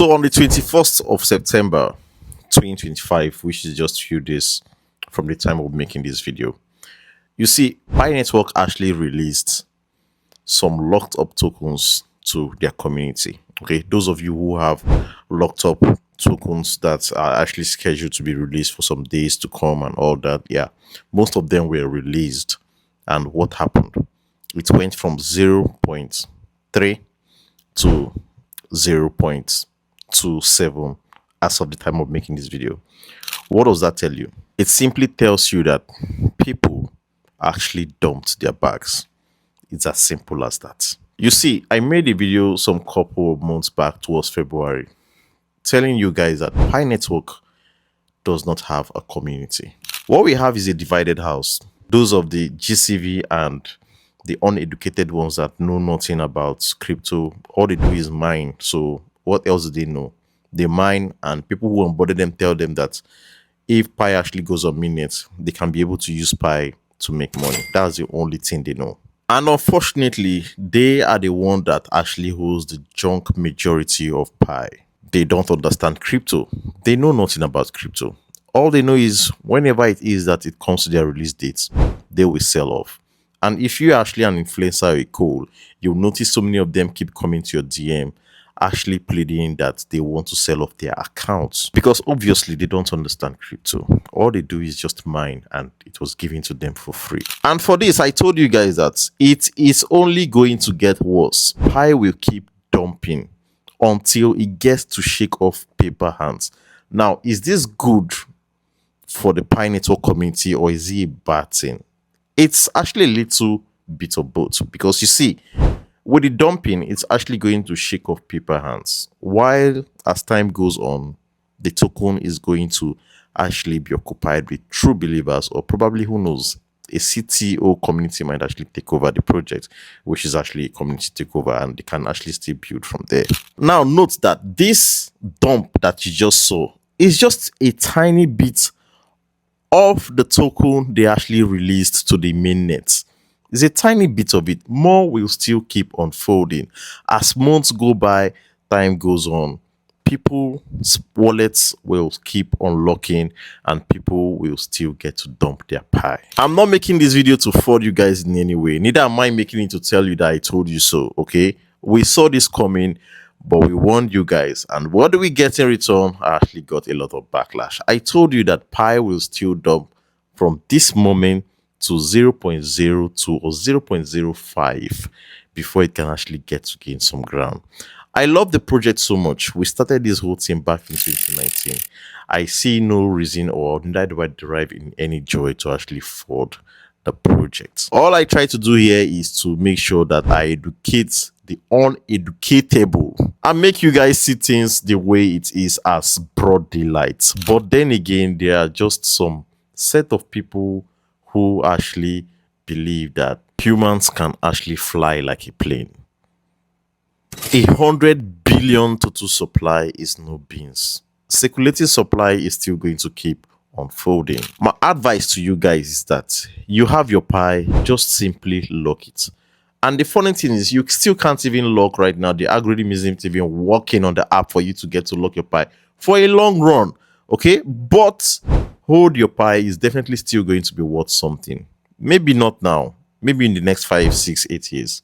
So on the 21st of September 2025, which is just a few days from the time of making this video, you see, Pi Network actually released some locked up tokens to their community. Okay, those of you who have locked up tokens that are actually scheduled to be released for some days to come and all that, yeah, most of them were released. And what happened? It went from 0.3 to 0.27 as of the time of making this video. What does that tell you? It simply tells you that people actually dumped their bags. It's as simple as that. You see, I made a video some couple of months back towards February telling you guys that Pi Network does not have a community. What we have is a divided house. Those of the GCV and the uneducated ones that know nothing about crypto, all they do is mine. So what else do they know? They mine, and people who onboarded them tell them that if Pi actually goes on mainnet, they can be able to use Pi to make money. That's the only thing they know. And unfortunately, they are the one that actually holds the junk majority of Pi. They don't understand crypto. They know nothing about crypto. All they know is whenever it is that it comes to their release dates, they will sell off. And if you're actually an influencer or a cool, you'll notice so many of them keep coming to your DM actually pleading that they want to sell off their accounts because obviously they don't understand crypto. All they do is just mine, and it was given to them for free. And for this, I told you guys that it is only going to get worse. Pi will keep dumping until it gets to shake off paper hands. Now, is this good for the Pi Network community, or is it a bad thing? It's actually a little bit of both, because you see, with the dumping, it's actually going to shake off paper hands, while as time goes on, the token is going to actually be occupied with true believers, or probably, who knows, a CTO community might actually take over the project, which is actually a community takeover, and they can actually still build from there. Now, note that this dump that you just saw is just a tiny bit of the token they actually released to the mainnet. It's a tiny bit of it. More will still keep unfolding. As months go by, time goes on, people's wallets will keep unlocking, and people will still get to dump their Pi. I'm not making this video to fraud you guys in any way. Neither am I making it to tell you that I told you so, okay? We saw this coming, but we warned you guys. And what do we get in return? I actually got a lot of backlash. I told you that Pi will still dump from this moment to 0.02 or 0.05 before it can actually get to gain some ground. I love the project so much. We started this whole thing back in 2019. I see no reason, or neither do I derive in any joy to actually fraud the project. All I try to do here is to make sure that I educate the uneducatable and make you guys see things the way it is, as broad daylight. But then again, there are just some set of people who actually believe that humans can actually fly like a plane. 100 billion total supply is no beans. Circulating supply is still going to keep unfolding. My advice to you guys is that you have your Pi, just simply lock it. And the funny thing is, you still can't even lock right now. The algorithm isn't even working on the app for you to get to lock your Pi for a long run. Okay, but hold your Pi is definitely still going to be worth something. Maybe not now, maybe in the next 5, 6, 8 years,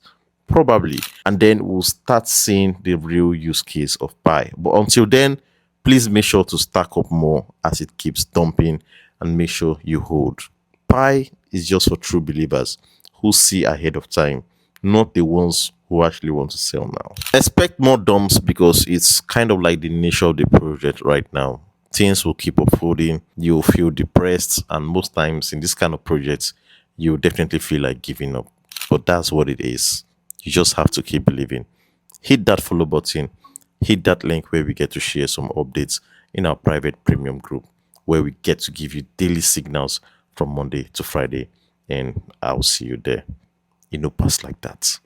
probably. And then we'll start seeing the real use case of Pi. But until then, please make sure to stack up more as it keeps dumping, and make sure you hold. Pi is just for true believers who see ahead of time, not the ones who actually want to sell now. Expect more dumps, because it's kind of like the nature of the project right now. Things will keep unfolding, you'll feel depressed, and most times in this kind of projects, you definitely feel like giving up. But that's what it is. You just have to keep believing. Hit that follow button, hit that link where we get to share some updates in our private premium group, where we get to give you daily signals from Monday to Friday, and I'll see you there. You know, pass like that.